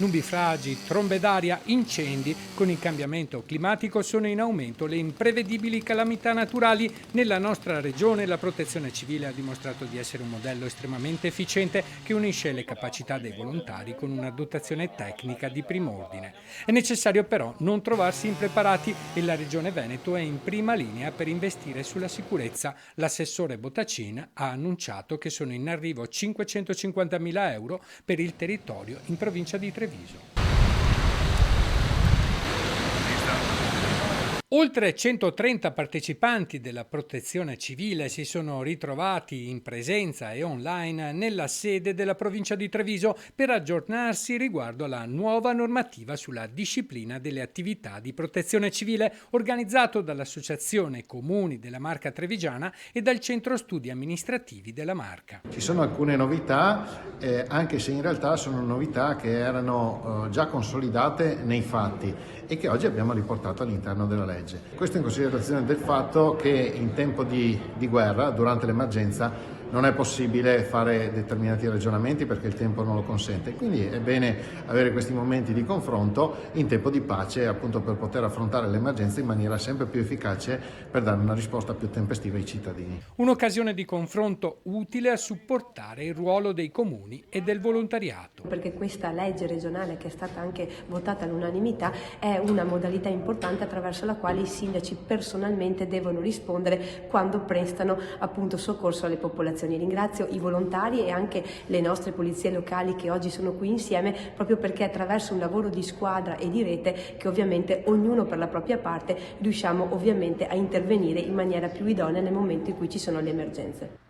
Nubifragi, trombe d'aria, incendi. Con il cambiamento climatico sono in aumento le imprevedibili calamità naturali. Nella nostra regione la Protezione Civile ha dimostrato di essere un modello estremamente efficiente che unisce le capacità dei volontari con una dotazione tecnica di prim'ordine. È necessario però non trovarsi impreparati e la Regione Veneto è in prima linea per investire sulla sicurezza. L'assessore Bottacin ha annunciato che sono in arrivo 550.000 euro per il territorio in provincia di Treviso. Oltre 130 partecipanti della Protezione Civile si sono ritrovati in presenza e online nella sede della provincia di Treviso per aggiornarsi riguardo alla nuova normativa sulla disciplina delle attività di protezione civile organizzato dall'Associazione Comuni della Marca Trevigiana e dal Centro Studi Amministrativi della Marca. Ci sono alcune novità, anche se in realtà sono novità che erano già consolidate nei fatti e che oggi abbiamo riportato all'interno della legge. Questo in considerazione del fatto che in tempo di guerra, durante l'emergenza, non è possibile fare determinati ragionamenti perché il tempo non lo consente. Quindi è bene avere questi momenti di confronto in tempo di pace, appunto per poter affrontare l'emergenza in maniera sempre più efficace per dare una risposta più tempestiva ai cittadini. Un'occasione di confronto utile a supportare il ruolo dei comuni e del volontariato. Perché questa legge regionale, che è stata anche votata all'unanimità, è una modalità importante attraverso la quale i sindaci personalmente devono rispondere quando prestano appunto soccorso alle popolazioni. Ringrazio i volontari e anche le nostre polizie locali che oggi sono qui insieme, proprio perché attraverso un lavoro di squadra e di rete che ovviamente ognuno per la propria parte riusciamo ovviamente a intervenire in maniera più idonea nel momento in cui ci sono le emergenze.